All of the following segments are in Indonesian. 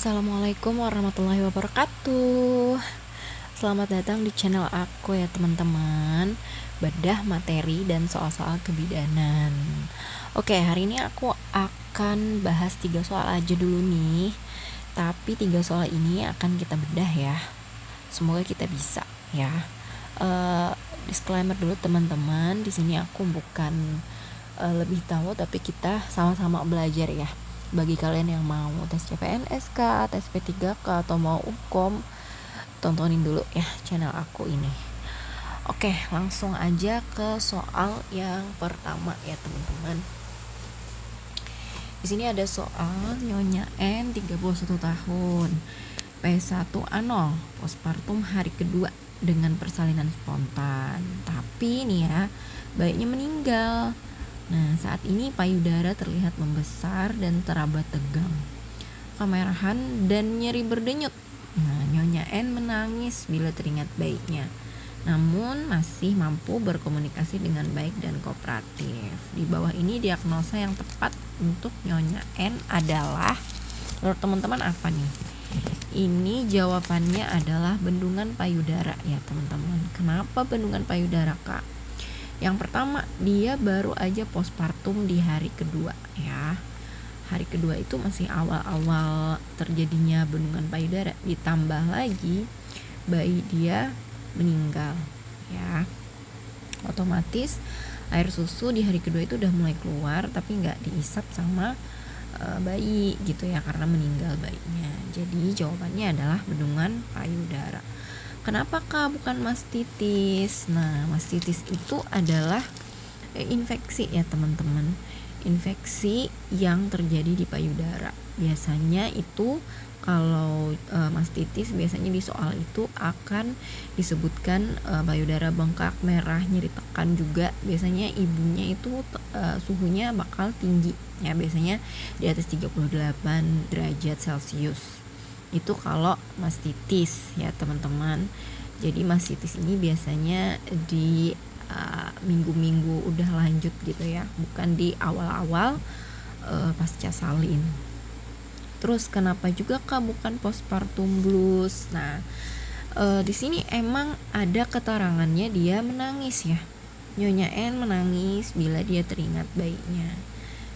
Assalamualaikum warahmatullahi wabarakatuh. Selamat datang di channel aku ya teman-teman. Bedah materi dan soal-soal kebidanan. Oke, hari ini aku akan bahas 3 soal aja dulu nih. Tapi 3 soal ini akan kita bedah ya. Semoga kita bisa ya. Disclaimer dulu teman-teman. Di sini aku bukan lebih tahu, tapi kita sama-sama belajar ya. Bagi kalian yang mau tes CPNS kah, tes P3K atau mau UKOM, tontonin dulu ya channel aku ini. Oke, langsung aja ke soal yang pertama ya teman-teman. Di sini ada soal Nyonya N 31 tahun, P1A0, postpartum hari kedua dengan persalinan spontan. Tapi nih ya, bayinya meninggal. Nah, saat ini payudara terlihat membesar dan teraba tegang, kemerahan dan nyeri berdenyut. Nah, Nyonya N menangis bila teringat bayinya, namun masih mampu berkomunikasi dengan baik dan kooperatif. Di bawah ini diagnosa yang tepat untuk Nyonya N adalah, menurut teman-teman apa nih? Ini jawabannya adalah bendungan payudara ya teman-teman. Kenapa bendungan payudara, Kak? Yang pertama, dia baru aja postpartum di hari kedua ya. Hari kedua itu masih awal-awal terjadinya bendungan payudara. Ditambah lagi bayi dia meninggal ya. Otomatis air susu di hari kedua itu udah mulai keluar, tapi nggak diisap sama bayi gitu ya, karena meninggal bayinya. Jadi jawabannya adalah bendungan payudara. Kenapa Kak bukan mastitis? Nah, mastitis itu adalah infeksi ya teman-teman. Infeksi yang terjadi di payudara. Biasanya itu kalau mastitis biasanya di soal itu akan disebutkan payudara bengkak, merah, nyeri tekan juga. Biasanya ibunya itu suhunya bakal tinggi ya, biasanya di atas 38 derajat Celcius. Itu kalau mastitis ya teman-teman. Jadi mastitis ini biasanya di minggu-minggu udah lanjut gitu ya, bukan di awal-awal pasca salin. Terus kenapa juga Kak bukan postpartum blues? Nah, di sini emang ada keterangannya dia menangis ya. Nyonya N menangis bila dia teringat bayinya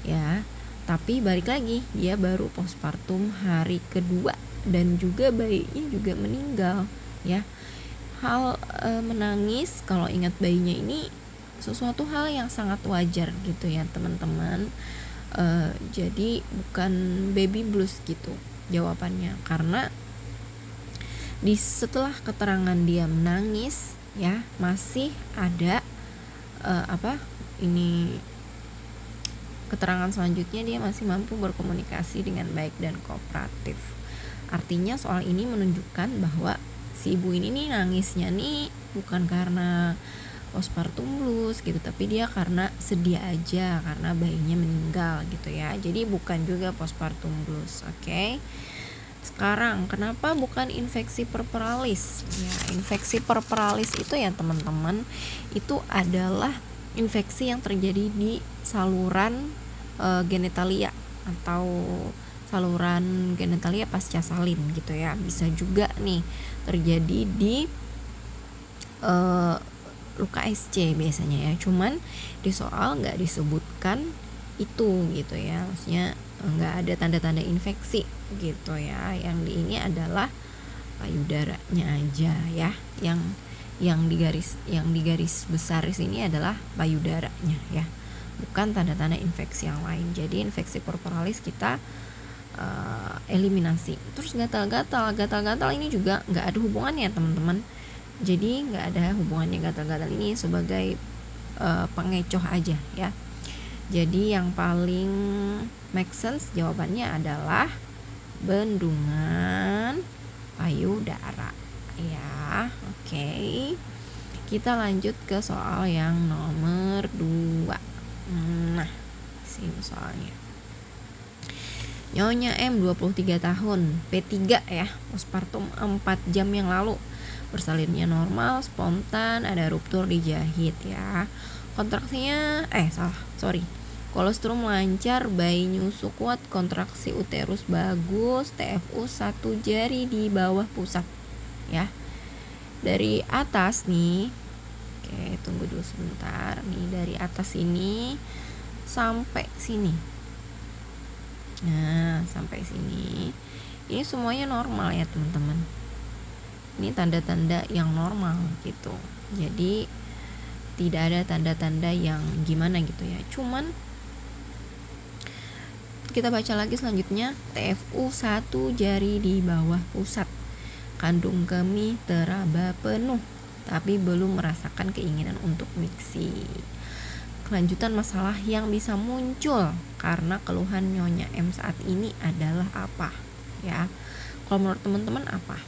ya. Tapi balik lagi, dia baru postpartum hari kedua dan juga bayinya juga meninggal ya. Hal menangis kalau ingat bayinya ini sesuatu hal yang sangat wajar gitu ya teman-teman. Jadi bukan baby blues gitu jawabannya, karena setelah keterangan dia menangis ya, masih ada keterangan selanjutnya, dia masih mampu berkomunikasi dengan baik dan kooperatif. Artinya soal ini menunjukkan bahwa si ibu ini nih nangisnya nih bukan karena postpartum blues gitu, tapi dia karena sedih aja karena bayinya meninggal gitu ya. Jadi bukan juga postpartum blues. Oke. Sekarang kenapa bukan infeksi perperalis? Ya, infeksi perperalis itu ya teman-teman, itu adalah infeksi yang terjadi di saluran genitalia atau saluran genitalia pasca salin gitu ya. Bisa juga nih terjadi di luka SC biasanya ya. Cuman di soal nggak disebutkan itu gitu ya. Maksudnya nggak ada tanda-tanda infeksi gitu ya. Yang di ini adalah payudaranya aja ya. Yang di garis besar di sini adalah payudaranya ya, bukan tanda-tanda infeksi yang lain. Jadi infeksi perperalis kita eliminasi. Terus gatal-gatal ini juga nggak ada hubungannya teman-teman. Jadi nggak ada hubungannya gatal-gatal ini, sebagai pengecoh aja ya. Jadi yang paling make sense jawabannya adalah bendungan payudara ya. Oke. Kita lanjut ke soal yang nomor 2. Nah, sini soalnya. Nyonya M 23 tahun, P3 ya, postpartum 4 jam yang lalu. Bersalinnya normal, spontan, ada ruptur di jahit ya. kolostrum lancar, bayi nyusu kuat, kontraksi uterus bagus, TFU 1 jari di bawah pusat ya. Dari atas nih, oke tunggu dulu sebentar nih, dari atas ini sampai sini. Nah sampai sini ini semuanya normal ya teman-teman. Ini tanda-tanda yang normal gitu. Jadi tidak ada tanda-tanda yang gimana gitu ya. Cuman kita baca lagi selanjutnya, TFU 1 jari di bawah pusat, kandung kemih teraba penuh tapi belum merasakan keinginan untuk miksi. Kelanjutan masalah yang bisa muncul karena keluhan Nyonya M saat ini adalah apa ya? Kalau menurut teman-teman apa?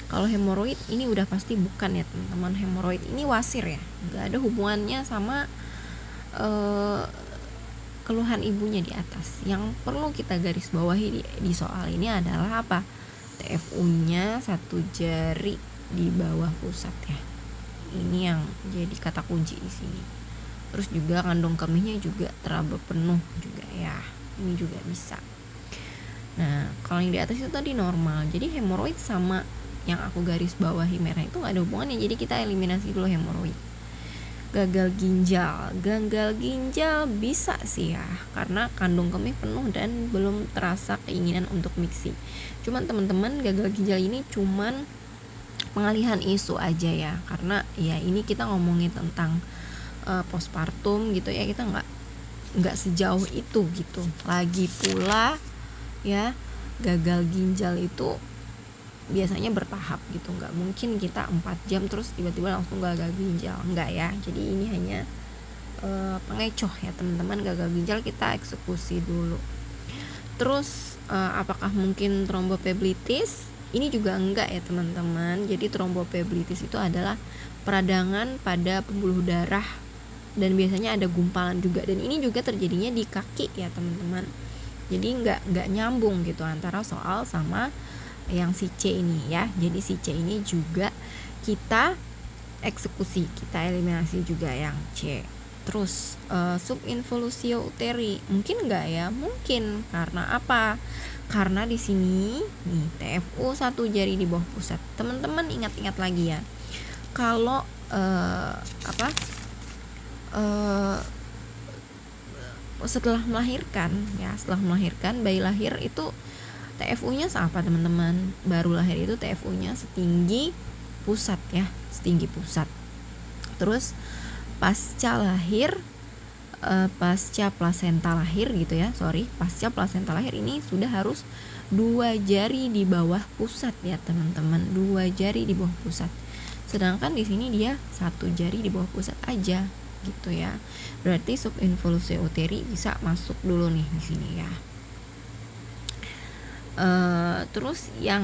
Kalau hemoroid ini udah pasti bukan ya teman-teman. Hemoroid ini wasir ya, nggak ada hubungannya sama keluhan ibunya di atas. Yang perlu kita garis bawahi di soal ini adalah apa? TFU-nya 1 jari di bawah pusat ya. Ini yang jadi kata kunci di sini. Terus juga kandung kemihnya juga teraba penuh juga ya. Ini juga bisa. Nah, kalau yang di atas itu tadi normal. Jadi hemoroid sama yang aku garis bawahi merah itu gak ada hubungannya. Jadi kita eliminasi dulu hemoroid. Gagal ginjal bisa sih ya, karena kandung kemih penuh dan belum terasa keinginan untuk miksi. Cuman teman-teman, gagal ginjal ini cuman pengalihan isu aja ya, karena ya ini kita ngomongin tentang postpartum gitu ya, kita nggak sejauh itu gitu. Lagi pula ya, gagal ginjal itu biasanya bertahap gitu, nggak mungkin kita 4 jam terus tiba-tiba langsung gagal ginjal, nggak ya. Jadi ini hanya pengecoh ya teman-teman. Gagal ginjal kita eksekusi dulu. Terus apakah mungkin trombopeblitis? Ini juga enggak ya teman-teman. Jadi trombopeblitis itu adalah peradangan pada pembuluh darah dan biasanya ada gumpalan juga, dan ini juga terjadinya di kaki ya teman-teman. Jadi nggak nyambung gitu antara soal sama yang si C ini ya. Jadi si C ini juga kita eksekusi, kita eliminasi juga yang C. Terus subinvolusio uteri mungkin nggak ya? Mungkin. Karena apa? Karena di sini nih TFU 1 jari di bawah pusat. Teman-teman ingat-ingat lagi ya. Kalau setelah melahirkan ya, bayi lahir itu TFU-nya apa teman-teman? Baru lahir itu TFU-nya setinggi pusat ya, setinggi pusat. Terus pasca plasenta lahir ini sudah harus 2 jari di bawah pusat ya teman-teman, 2 jari di bawah pusat. Sedangkan di sini dia 1 jari di bawah pusat aja gitu ya. Berarti subinvolusio uteri bisa masuk dulu nih di sini ya. Terus yang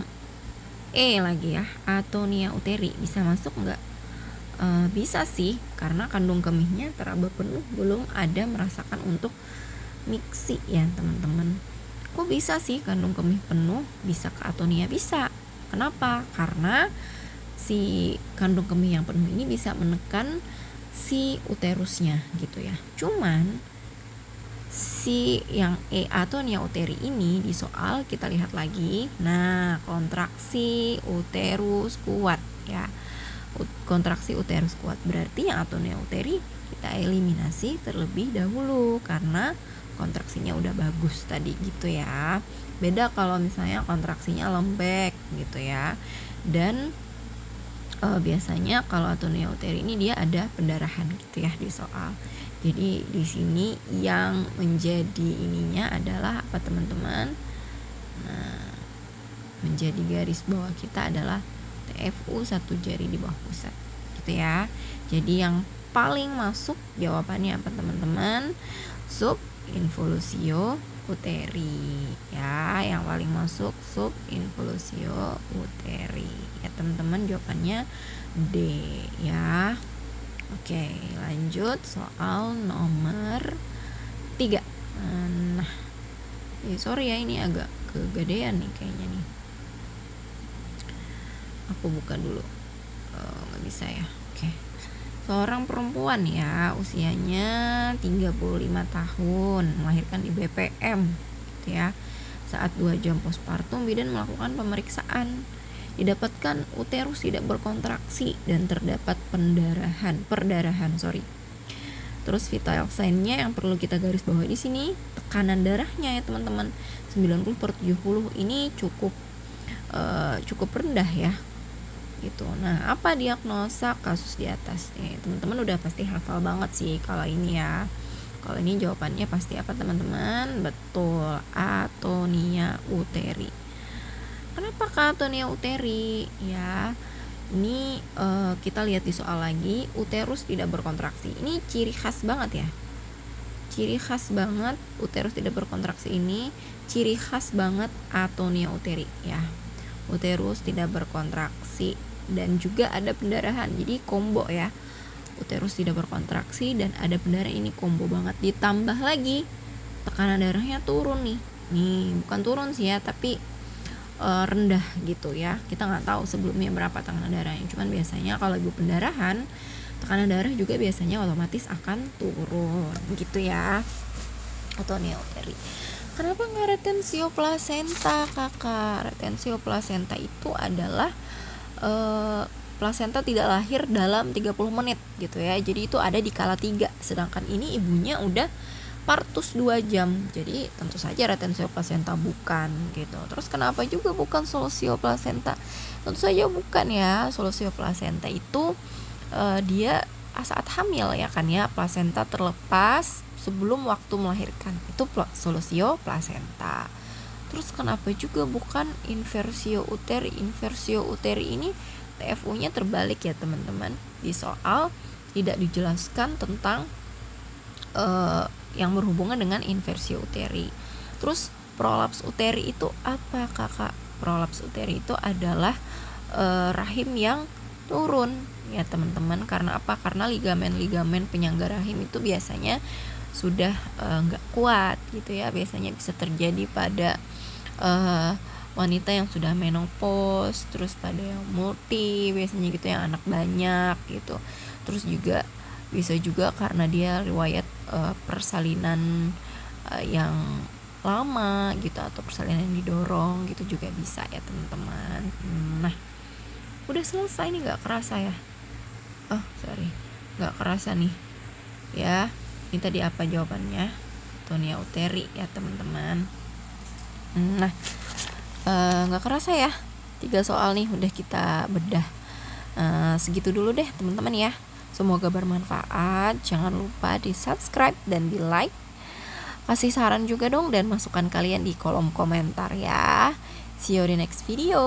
E lagi ya, atonia uteri bisa masuk nggak? Bisa sih, karena kandung kemihnya teraba penuh, belum ada merasakan untuk miksi ya teman-teman. Kok bisa sih kandung kemih penuh bisa ke atonia? Bisa. Kenapa? Karena si kandung kemih yang penuh ini bisa menekan si uterusnya gitu ya. Cuman si yang E atonia uteri ini di soal kita lihat lagi. Nah, kontraksi uterus kuat ya. Kontraksi uterus kuat berarti yang atonia uteri kita eliminasi terlebih dahulu karena kontraksinya udah bagus tadi gitu ya. Beda kalau misalnya kontraksinya lembek gitu ya. Dan biasanya kalau atonia uteri ini dia ada pendarahan gitu ya di soal. Jadi di sini yang menjadi ininya adalah apa teman-teman? Nah, menjadi garis bawah kita adalah TFU 1 jari di bawah pusat gitu ya. Jadi yang paling masuk jawabannya apa teman-teman? Subinvolusio uteri ya, yang paling masuk subinvolusio uteri ya teman-teman. Jawabannya D ya. Oke, lanjut soal nomor 3. Nah, sorry ya, ini agak kegedean nih kayaknya nih. Aku buka dulu, nggak bisa ya. Oke, Seorang perempuan ya, usianya 35 tahun, melahirkan di BPM gitu ya. Saat 2 jam postpartum, bidan melakukan pemeriksaan. Didapatkan uterus tidak berkontraksi dan terdapat perdarahan. Terus vital sign-nya yang perlu kita garis bawahi di sini, tekanan darahnya ya teman-teman, 90/70 ini cukup rendah ya gitu. Nah, apa diagnosa kasus di atas nih? Teman-teman udah pasti hafal banget sih kalau ini ya. Kalau ini jawabannya pasti apa teman-teman? Betul, atonia uteri. Kenapa atonia uteri? Ya, ini kita lihat di soal lagi, uterus tidak berkontraksi. Ini ciri khas banget ya. Ciri khas banget uterus tidak berkontraksi ini, ciri khas banget atonia uteri ya. Uterus tidak berkontraksi dan juga ada pendarahan. Jadi combo ya. Uterus tidak berkontraksi dan ada pendarahan, ini combo banget. Ditambah lagi tekanan darahnya turun nih. Nih, bukan turun sih ya, tapi rendah gitu ya. Kita nggak tahu sebelumnya berapa tekanan darahnya. Cuman biasanya kalau ibu pendarahan, tekanan darah juga biasanya otomatis akan turun gitu ya. Atonia uteri. Kenapa nggak retensio placenta kakak? Retensio placenta itu adalah plasenta tidak lahir dalam 30 menit gitu ya. Jadi itu ada di kala 3. Sedangkan ini ibunya udah partus 2 jam. Jadi tentu saja retensio placenta bukan gitu. Terus kenapa juga bukan solusio placenta? Tentu saja bukan ya. Solusio placenta itu dia saat hamil ya kan ya. Placenta terlepas sebelum waktu melahirkan. Itu solusio placenta. Terus kenapa juga bukan inversio uteri? Inversio uteri ini TFU-nya terbalik ya teman-teman. Di soal tidak dijelaskan tentang yang berhubungan dengan inversio uteri. Terus prolaps uteri itu apa kakak? Prolaps uteri itu adalah rahim yang turun ya teman-teman. Karena apa? Karena ligamen penyangga rahim itu biasanya sudah nggak kuat gitu ya. Biasanya bisa terjadi pada wanita yang sudah menopause, terus pada yang multi biasanya gitu, yang anak banyak gitu. Terus juga bisa juga karena dia riwayat persalinan yang lama gitu, atau persalinan yang didorong gitu juga bisa ya teman-teman. Nah, udah selesai nih, nggak kerasa ya? Nggak kerasa nih ya. Ini tadi apa jawabannya? Atonia uteri ya teman-teman. Nah, nggak kerasa ya, 3 soal nih udah kita bedah. Segitu dulu deh teman-teman ya. Semoga bermanfaat. Jangan lupa di subscribe dan di like. Kasih saran juga dong dan masukan kalian di kolom komentar ya. See you di next video.